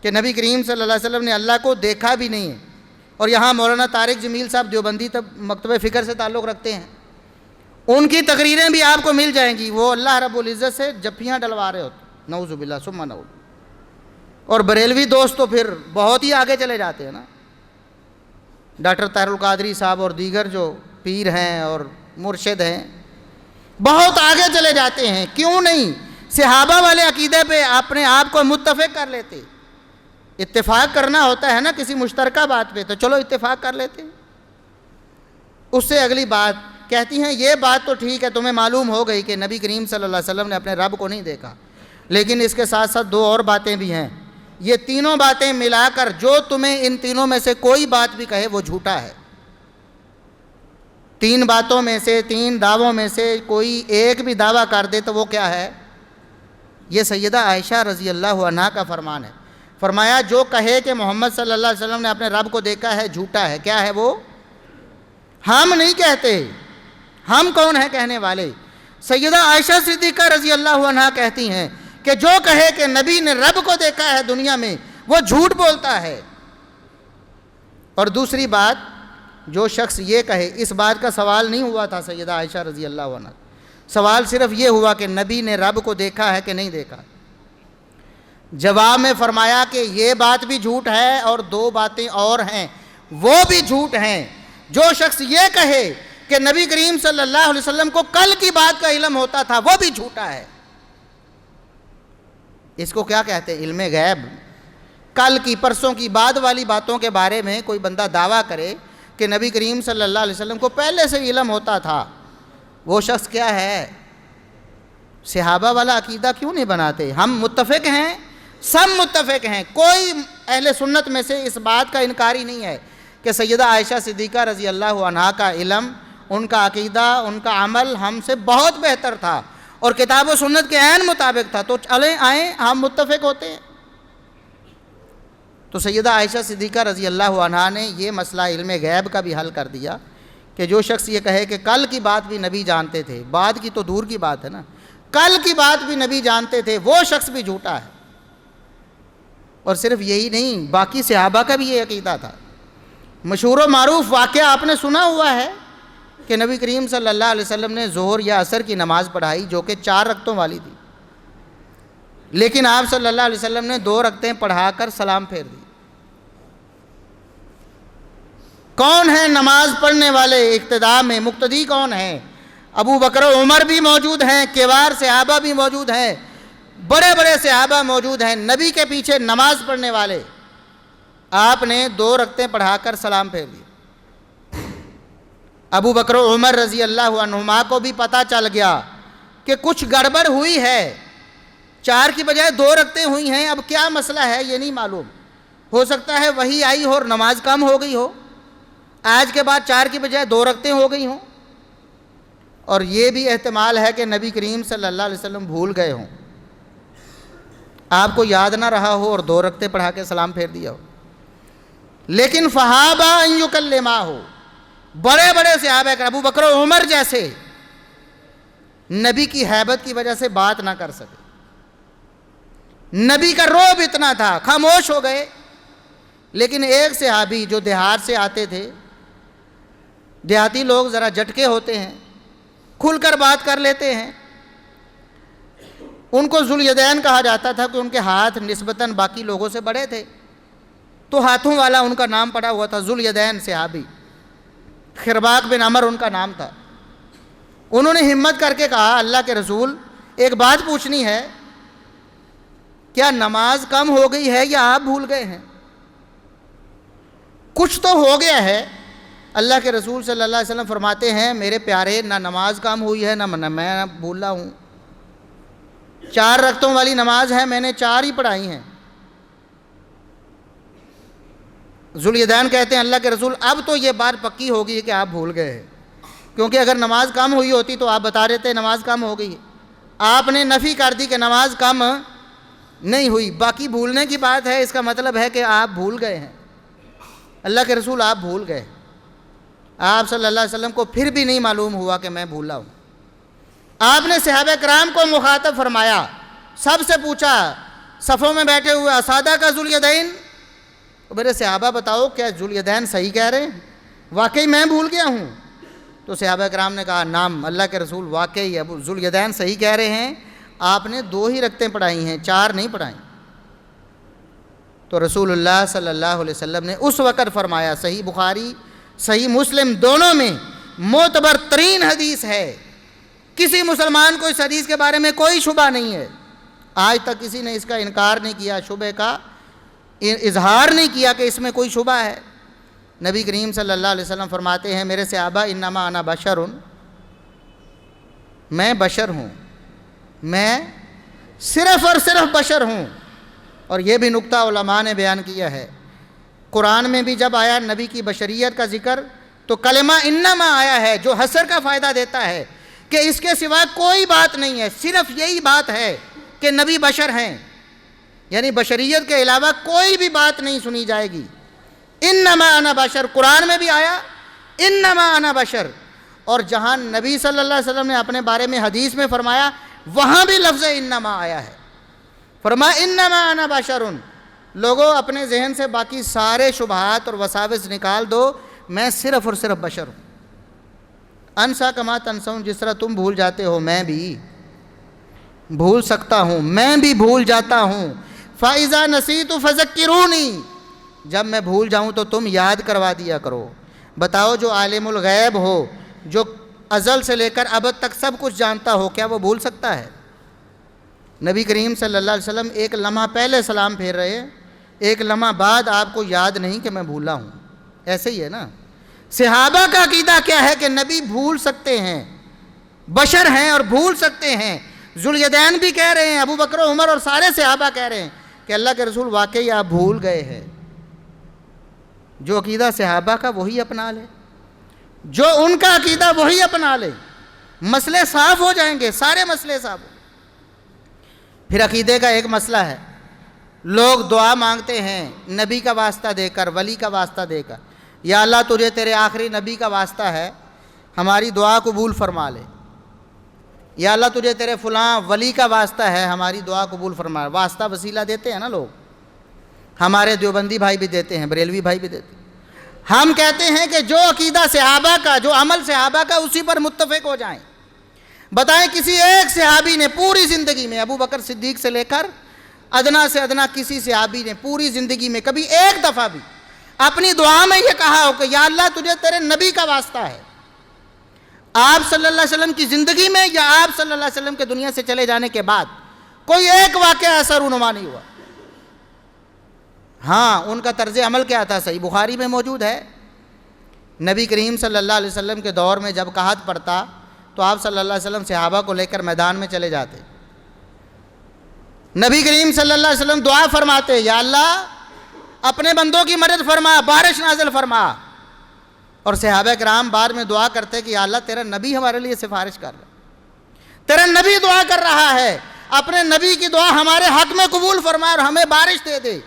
کہ نبی کریم صلی اللہ علیہ وسلم نے اللہ کو دیکھا بھی نہیں ہے، اور یہاں مولانا طارق جمیل صاحب دیوبندی مکتبہ فکر سے تعلق رکھتے ہیں، ان کی تقریریں بھی آپ کو مل جائیں گی، وہ اللہ رب العزت سے جفیاں ڈلوا رہے ہوتے، نعوذ باللہ ثم نعوذ۔ اور بریلوی دوست تو پھر بہت ہی آگے چلے جاتے ہیں نا، ڈاکٹر طاہر القادری صاحب اور دیگر جو پیر ہیں اور مرشد ہیں بہت آگے چلے جاتے ہیں۔ کیوں نہیں؟ صحابہ والے عقیدے پہ اپنے آپ کو متفق کر لیتے، اتفاق کرنا ہوتا ہے نا کسی مشترکہ بات پہ، تو چلو اتفاق کر لیتے۔ اس سے اگلی بات کہتی ہیں یہ بات تو ٹھیک ہے، تمہیں معلوم ہو گئی کہ نبی کریم صلی اللہ علیہ وسلم نے اپنے رب کو نہیں دیکھا، لیکن اس کے ساتھ ساتھ دو اور باتیں بھی ہیں، یہ تینوں باتیں ملا کر جو تمہیں ان تینوں میں سے کوئی بات بھی کہے وہ جھوٹا ہے۔ تین باتوں میں سے، تین دعووں میں سے کوئی ایک بھی دعویٰ کر دے تو وہ کیا ہے؟ یہ سیدہ عائشہ رضی اللہ عنہا کا فرمان ہے۔ فرمایا جو کہے کہ محمد صلی اللہ علیہ وسلم نے اپنے رب کو دیکھا ہے جھوٹا ہے۔ کیا ہے وہ؟ ہم نہیں کہتے، ہم کون ہیں کہنے والے؟ سیدہ عائشہ صدیقہ رضی اللہ عنہا کہتی ہیں کہ جو کہے کہ نبی نے رب کو دیکھا ہے دنیا میں وہ جھوٹ بولتا ہے۔ اور دوسری بات، جو شخص یہ کہے، اس بات کا سوال نہیں ہوا تھا سیدہ عائشہ رضی اللہ عنہا، سوال صرف یہ ہوا کہ نبی نے رب کو دیکھا ہے کہ نہیں دیکھا۔ جواب میں فرمایا کہ یہ بات بھی جھوٹ ہے اور دو باتیں اور ہیں وہ بھی جھوٹ ہیں۔ جو شخص یہ کہے کہ نبی کریم صلی اللہ علیہ وسلم کو کل کی بات کا علم ہوتا تھا وہ بھی جھوٹا ہے۔ اس کو کیا کہتے ہیں؟ علم غیب۔ کل کی، پرسوں کی، بعد والی باتوں کے بارے میں کوئی بندہ دعویٰ کرے کہ نبی کریم صلی اللہ علیہ وسلم کو پہلے سے علم ہوتا تھا، وہ شخص کیا ہے؟ صحابہ والا عقیدہ کیوں نہیں بناتے؟ ہم متفق ہیں، سب متفق ہیں، کوئی اہل سنت میں سے اس بات کا انکاری نہیں ہے کہ سیدہ عائشہ صدیقہ رضی اللہ عنہا کا علم، ان کا عقیدہ، ان کا عمل ہم سے بہت بہتر تھا اور کتاب و سنت کے عین مطابق تھا، تو چلیں آئیں ہم متفق ہوتے ہیں۔ تو سیدہ عائشہ صدیقہ رضی اللہ عنہا نے یہ مسئلہ علم غیب کا بھی حل کر دیا کہ جو شخص یہ کہے کہ کل کی بات بھی نبی جانتے تھے، بعد کی تو دور کی بات ہے نا، کل کی بات بھی نبی جانتے تھے، وہ شخص بھی جھوٹا ہے۔ اور صرف یہی نہیں، باقی صحابہ کا بھی یہ عقیدہ تھا۔ مشہور و معروف واقعہ آپ نے سنا ہوا ہے کہ نبی کریم صلی اللہ علیہ وسلم نے ظہر یا عصر کی نماز پڑھائی جو کہ 4 رکعتوں والی تھی، لیکن آپ صلی اللہ علیہ وسلم نے 2 رکعتیں پڑھا کر سلام پھیر دی۔ کون ہیں نماز پڑھنے والے اقتداء میں؟ مقتدی کون ہیں؟ ابو بکر و عمر بھی موجود ہیں، کبار صحابہ بھی موجود ہیں، بڑے بڑے صحابہ موجود ہیں، نبی کے پیچھے نماز پڑھنے والے۔ آپ نے 2 رکعتیں پڑھا کر سلام پھیر دی۔ ابو بکر و عمر رضی اللہ عنہما کو بھی پتہ چل گیا کہ کچھ گڑبڑ ہوئی ہے، 4 کی بجائے 2 رکعتیں ہوئی ہیں، اب کیا مسئلہ ہے یہ نہیں معلوم، ہو سکتا ہے وحی آئی ہو اور نماز کم ہو گئی ہو، آج کے بعد 4 کی بجائے 2 رکعتیں ہو گئی ہوں، اور یہ بھی احتمال ہے کہ نبی کریم صلی اللہ علیہ وسلم بھول گئے ہوں، آپ کو یاد نہ رہا ہو اور 2 رکعتیں پڑھا کے سلام پھیر دیا ہو۔ لیکن فہابا ان یکلما ہو، بڑے بڑے صحابہ اکرام، ابو بکر و عمر جیسے، نبی کی ہیبت کی وجہ سے بات نہ کر سکے، نبی کا رعب اتنا تھا، خاموش ہو گئے۔ لیکن ایک صحابی جو دیہات سے آتے تھے، دیہاتی لوگ ذرا جھٹکے ہوتے ہیں، کھل کر بات کر لیتے ہیں، ان کو ذوالیدین کہا جاتا تھا کہ ان کے ہاتھ نسبتاً باقی لوگوں سے بڑے تھے، تو ہاتھوں والا ان کا نام پڑا ہوا تھا، ذوالیدین صحابی، خرباق بن عمر ان کا نام تھا۔ انہوں نے ہمت کر کے کہا، اللہ کے رسول ایک بات پوچھنی ہے، کیا نماز کم ہو گئی ہے یا آپ بھول گئے ہیں؟ کچھ تو ہو گیا ہے۔ اللہ کے رسول صلی اللہ علیہ وسلم فرماتے ہیں، میرے پیارے، نہ نماز کم ہوئی ہے نہ میں بھولا ہوں، 4 رکعتوں والی نماز ہے، میں نے 4 ہی پڑھائی ہیں۔ ذوالیدین کہتے ہیں، اللہ کے رسول اب تو یہ بات پکی ہوگی کہ آپ بھول گئے ہیں، کیونکہ اگر نماز کم ہوئی ہوتی تو آپ بتا دیتے نماز کم ہو گئی ہے، آپ نے نفی کر دی کہ نماز کم نہیں ہوئی، باقی بھولنے کی بات ہے، اس کا مطلب ہے کہ آپ بھول گئے ہیں۔ اللہ کے رسول آپ بھول گئے۔ آپ صلی اللہ علیہ وسلم کو پھر بھی نہیں معلوم ہوا کہ میں بھولا ہوں۔ آپ نے صحابہ کرام کو مخاطب فرمایا، سب سے پوچھا، صفوں میں بیٹھے ہوئے اسادہ کا ذوالیدین، میرے صحابہ بتاؤ کیا ذوالیدین صحیح کہہ رہے ہیں؟ واقعی میں بھول گیا ہوں؟ تو صحابہ کرام نے کہا، نعم اللہ کے رسول واقعی ابو ذوالیدین صحیح کہہ رہے ہیں، آپ نے 2 ہی رکعتیں پڑھائی ہیں، 4 نہیں پڑھائیں۔ تو رسول اللہ صلی اللہ علیہ وسلم نے اس وقت فرمایا، صحیح بخاری صحیح مسلم دونوں میں معتبر ترین حدیث ہے، کسی مسلمان کو اس حدیث کے بارے میں کوئی شبہ نہیں ہے، آج تک کسی نے اس کا انکار نہیں کیا، شبہ کا اظہار نہیں کیا کہ اس میں کوئی شبہ ہے۔ نبی کریم صلی اللہ علیہ وسلم فرماتے ہیں، میرے صحابہ، انما انا بشر، میں بشر ہوں، میں صرف اور صرف بشر ہوں۔ اور یہ بھی نکتہ علماء نے بیان کیا ہے، قرآن میں بھی جب آیا نبی کی بشریت کا ذکر تو کلمہ انما آیا ہے جو حصر کا فائدہ دیتا ہے کہ اس کے سوا کوئی بات نہیں ہے، صرف یہی بات ہے کہ نبی بشر ہیں، یعنی بشریت کے علاوہ کوئی بھی بات نہیں سنی جائے گی۔ انما انا بشر، قرآن میں بھی آیا انما انا بشر، اور جہاں نبی صلی اللہ علیہ وسلم نے اپنے بارے میں حدیث میں فرمایا وہاں بھی لفظ انما آیا ہے، فرمایا انما انا بشر۔ لوگوں اپنے ذہن سے باقی سارے شبہات اور وساوس نکال دو، میں صرف اور صرف بشر ہوں۔ انسا کما تنسون، جس طرح تم بھول جاتے ہو میں بھی بھول سکتا ہوں، میں بھی بھول جاتا ہوں۔ فَإِذَا نَسِيتُ فَذَكِّرُونِي، جب میں بھول جاؤں تو تم یاد کروا دیا کرو۔ بتاؤ جو عالم الغیب ہو، جو ازل سے لے کر ابد تک سب کچھ جانتا ہو، کیا وہ بھول سکتا ہے؟ نبی کریم صلی اللہ علیہ وسلم ایک لمحہ پہلے سلام پھیر رہے ہیں، ایک لمحہ بعد آپ کو یاد نہیں کہ میں بھولا ہوں۔ ایسے ہی ہے نا۔ صحابہ کا عقیدہ کیا ہے کہ نبی بھول سکتے ہیں، بشر ہیں اور بھول سکتے ہیں۔ ذوالیدین بھی کہہ رہے ہیں، ابو بکر و عمر اور سارے صحابہ کہہ رہے ہیں کہ اللہ کے رسول واقعی آپ بھول گئے ہیں۔ جو عقیدہ صحابہ کا وہی اپنا لے، جو ان کا عقیدہ وہی اپنا لے، مسئلے صاف ہو جائیں گے، سارے مسئلے صاف ہو۔ پھر عقیدے کا ایک مسئلہ ہے، لوگ دعا مانگتے ہیں نبی کا واسطہ دے کر، ولی کا واسطہ دے کر، یا اللہ تجھے تیرے آخری نبی کا واسطہ ہے، ہماری دعا قبول فرما لے، یا اللہ تجھے تیرے فلاں ولی کا واسطہ ہے، ہماری دعا قبول فرما لے۔ واسطہ وسیلہ دیتے ہیں نا لوگ، ہمارے دیوبندی بھائی بھی دیتے ہیں، بریلوی بھائی بھی دیتے ہیں۔ ہم کہتے ہیں کہ جو عقیدہ صحابہ کا، جو عمل صحابہ کا، اسی پر متفق ہو جائیں۔ بتائیں کسی ایک صحابی نے پوری زندگی میں، ابو بکر صدیق سے لے کر ادنا سے ادنا کسی صحابی نے پوری زندگی میں کبھی ایک دفعہ بھی اپنی دعا میں یہ کہا ہو کہ یا اللہ تجھے تیرے نبی کا واسطہ ہے، آپ صلی اللہ علیہ وسلم کی زندگی میں یا آپ صلی اللہ علیہ وسلم کے دنیا سے چلے جانے کے بعد کوئی ایک واقعہ ایسا رونما نہیں ہوا؟ ہاں، ان کا طرز عمل کیا تھا؟ صحیح بخاری میں موجود ہے، نبی کریم صلی اللہ علیہ وسلم کے دور میں جب قحط پڑتا تو آپ صلی اللہ علیہ وسلم صحابہ کو لے کر میدان میں چلے جاتے۔ نبی کریم صلی اللہ علیہ وسلم دعا فرماتے، یا اللہ اپنے بندوں کی مدد فرما، بارش نازل فرما، اور صحابہ کرام بعد میں دعا کرتے کہ یا اللہ تیرا نبی ہمارے لیے سفارش کر رہا ہے، تیرا نبی دعا کر رہا ہے، اپنے نبی کی دعا ہمارے حق میں قبول فرما اور ہمیں بارش دے دے۔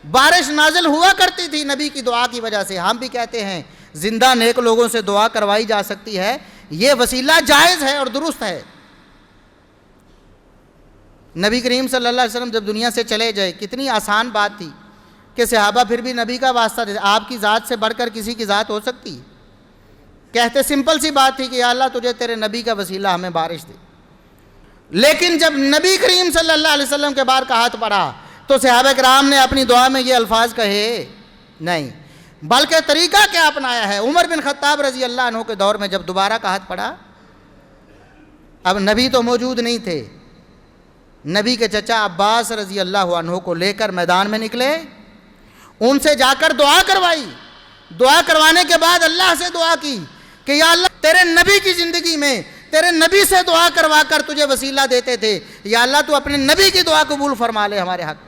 بارش نازل ہوا کرتی تھی نبی کی دعا کی وجہ سے۔ ہم بھی کہتے ہیں زندہ نیک لوگوں سے دعا کروائی جا سکتی ہے، یہ وسیلہ جائز ہے اور درست ہے۔ نبی کریم صلی اللہ علیہ وسلم جب دنیا سے چلے جائے، کتنی آسان بات تھی کہ صحابہ پھر بھی نبی کا واسطہ دیتے۔ آپ کی ذات سے بڑھ کر کسی کی ذات ہو سکتی ہے؟ کہتے سمپل سی بات تھی کہ یا اللہ تجھے تیرے نبی کا وسیلہ ہمیں بارش دے۔ لیکن جب نبی کریم صلی اللہ علیہ وسلم کے بار کا ہاتھ پڑا تو صحابہ کرام نے اپنی دعا میں یہ الفاظ کہے نہیں، بلکہ طریقہ کیا اپنایا ہے۔ عمر بن خطاب رضی اللہ عنہ کے دور میں جب دوبارہ کا ہاتھ پڑا، اب نبی تو موجود نہیں تھے، نبی کے چچا عباس رضی اللہ عنہ کو لے کر میدان میں نکلے، ان سے جا کر دعا کروائی۔ دعا کروانے کے بعد اللہ سے دعا کی کہ یا اللہ تیرے نبی کی زندگی میں تیرے نبی سے دعا کروا کر تجھے وسیلہ دیتے تھے، یا اللہ تو اپنے نبی کی دعا قبول فرما لے ہمارے حق۔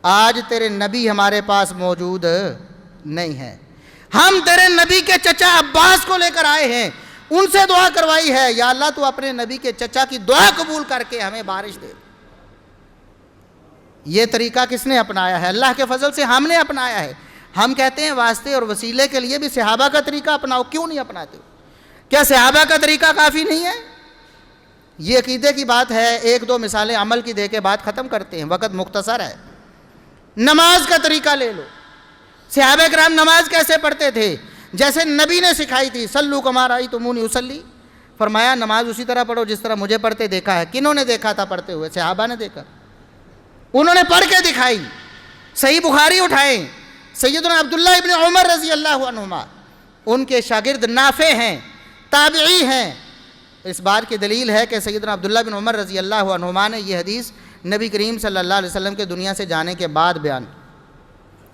آج تیرے نبی ہمارے پاس موجود نہیں ہے، ہم تیرے نبی کے چچا عباس کو لے کر آئے ہیں، ان سے دعا کروائی ہے، یا اللہ تو اپنے نبی کے چچا کی دعا قبول کر کے ہمیں بارش دے۔ یہ طریقہ کس نے اپنایا ہے؟ اللہ کے فضل سے ہم نے اپنایا ہے۔ ہم کہتے ہیں واسطے اور وسیلے کے لیے بھی صحابہ کا طریقہ اپناؤ، کیوں نہیں اپناتے؟ کیا صحابہ کا طریقہ کافی نہیں ہے؟ یہ عقیدے کی بات ہے، ایک دو مثالیں عمل کی دے کے بات ختم کرتے ہیں، وقت مختصر ہے۔ نماز کا طریقہ لے لو، صحابہ کرام نماز کیسے پڑھتے تھے؟ جیسے نبی نے سکھائی تھی، سلو کما رأیتمونی اصلی، فرمایا نماز اسی طرح پڑھو جس طرح مجھے پڑھتے دیکھا ہے۔ کنہوں نے دیکھا تھا پڑھتے ہوئے؟ صحابہ نے دیکھا، انہوں نے پڑھ کے دکھائی۔ صحیح بخاری اٹھائیں، سیدنا عبداللہ ابن عمر رضی اللہ عنہما، ان کے شاگرد نافع ہیں، تابعی ہیں۔ اس بات کی دلیل ہے کہ سیدنا عبداللہ بن عمر رضی اللہ عنہما نے یہ حدیث نبی کریم صلی اللہ علیہ وسلم کے دنیا سے جانے کے بعد بیان،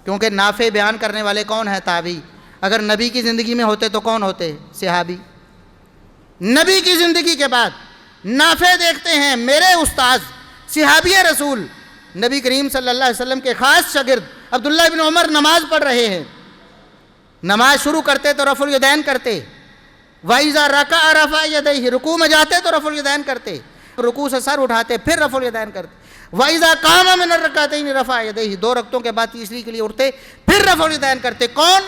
کیونکہ نافع بیان کرنے والے کون ہیں؟ تابعی۔ اگر نبی کی زندگی میں ہوتے تو کون ہوتے؟ صحابی۔ نبی کی زندگی کے بعد نافع دیکھتے ہیں، میرے استاذ صحابی رسول نبی کریم صلی اللہ علیہ وسلم کے خاص شاگرد عبداللہ بن عمر نماز پڑھ رہے ہیں۔ نماز شروع کرتے تو رفع الیدین کرتے، وَإِذَا رَكَعَ رَفَعَ يَدَيْهِ، رکوع میں جاتے تو رفع الیدین کرتے، رکوع سے سر اٹھاتے پھر رفع الیدین کرتے، وَإِذَا قَامَ مِنَ الرَّكْعَتَيْنِ رَفَعَ يَدَيْهِ، دو رکعتوں کے بعد تیسری کے لیے اٹھتے پھر رفع الیدین کرتے۔ کون؟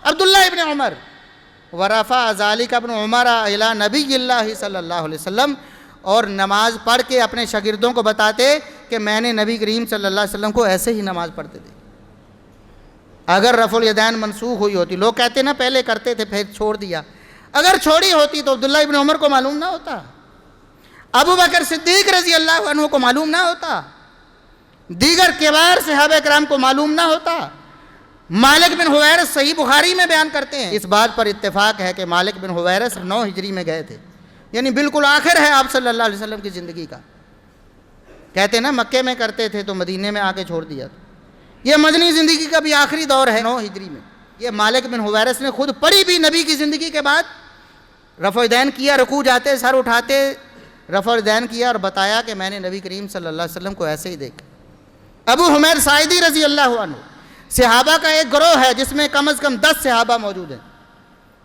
عبداللہ ابن عمر۔ وَرَفَعَ ذَلِكَ ابْنُ عُمَرَ إِلَى نَبِيِّ اللَّهِ صلی اللہ علیہ وسلم، اور نماز پڑھ کے اپنے شاگردوں کو بتاتے کہ میں نے نبی کریم صلی اللہ علیہ وسلم کو ایسے ہی نماز پڑھتے تھے۔ اگر رفع الیدین منسوخ ہوئی ہوتی، لوگ کہتے نا پہلے کرتے تھے پھر چھوڑ دیا، اگر چھوڑی ہوتی تو عبداللہ ابن عمر کو معلوم نہ ہوتا، ابو بکر صدیق رضی اللہ عنہ کو معلوم نہ ہوتا، دیگر کبار صحابہ کرام کو معلوم نہ ہوتا؟ مالک بن حویرث صحیح بخاری میں بیان کرتے ہیں، اس بات پر اتفاق ہے کہ مالک بن حویرث 9 ہجری میں گئے تھے، یعنی بالکل آخر ہے آپ صلی اللہ علیہ وسلم کی زندگی کا۔ کہتے ہیں نا مکے میں کرتے تھے تو مدینے میں آ کے چھوڑ دیا، یہ مدنی زندگی کا بھی آخری دور ہے 9 ہجری میں۔ یہ مالک بن حویرث نے خود پڑھی بھی نبی کی زندگی کے بعد، رفع الدین کیا، رکوع جاتے سر اٹھاتے رفع الدین کیا اور بتایا کہ میں نے نبی کریم صلی اللہ علیہ وسلم کو ایسے ہی دیکھا۔ ابو حمید ساعدی رضی اللہ عنہ صحابہ کا ایک گروہ ہے جس میں کم از کم 10 صحابہ موجود ہیں،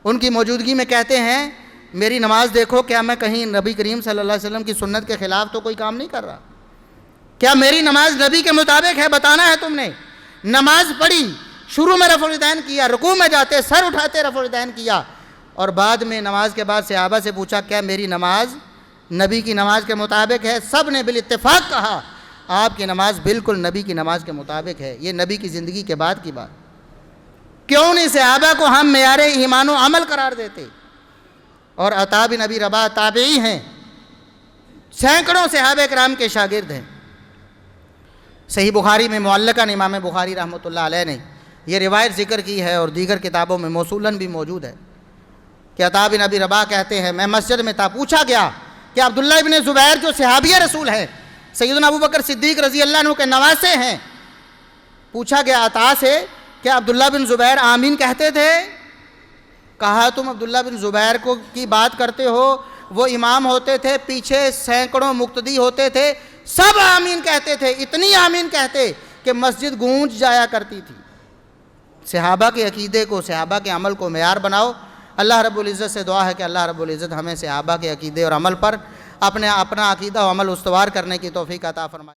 ان کی موجودگی میں کہتے ہیں میری نماز دیکھو، کیا میں کہیں نبی کریم صلی اللہ علیہ وسلم کی سنت کے خلاف تو کوئی کام نہیں کر رہا؟ کیا میری نماز نبی کے مطابق ہے؟ بتانا ہے تم نے۔ نماز پڑھی، شروع میں رفع الدین کیا، رکوع میں جاتے سر اٹھاتے رفع الدین کیا، اور بعد میں نماز کے بعد صحابہ سے پوچھا کیا میری نماز نبی کی نماز کے مطابق ہے؟ سب نے بالاتفاق کہا آپ کی نماز بالکل نبی کی نماز کے مطابق ہے۔ یہ نبی کی زندگی کے بعد کی بات۔ کیوں نہیں صحابہ کو ہم معیار ایمان و عمل قرار دیتے؟ اور عطا بن ابی رباح تابعی ہیں، سینکڑوں صحابہ کرام کے شاگرد ہیں۔ صحیح بخاری میں معلقاً امام بخاری رحمۃ اللہ علیہ نے یہ روایت ذکر کی ہے، اور دیگر کتابوں میں موصولاً بھی موجود ہے کہ عطا بن ابی رباح کہتے ہیں میں مسجد میں تھا، پوچھا گیا کہ عبداللہ ابن زبیر جو صحابی رسول ہیں، سیدنا ابو بکر صدیق رضی اللہ عنہ کے نواسے ہیں، پوچھا گیا عطا سے کہ عبداللہ بن زبیر آمین کہتے تھے؟ کہا تم عبداللہ بن زبیر کو کی بات کرتے ہو، وہ امام ہوتے تھے، پیچھے سینکڑوں مقتدی ہوتے تھے، سب آمین کہتے تھے، اتنی آمین کہتے کہ مسجد گونج جایا کرتی تھی۔ صحابہ کے عقیدے کو، صحابہ کے عمل کو معیار بناؤ۔ اللہ رب العزت سے دعا ہے کہ اللہ رب العزت ہمیں صحابہ کے عقیدے اور عمل پر اپنا عقیدہ و عمل استوار کرنے کی توفیق عطا فرمائے۔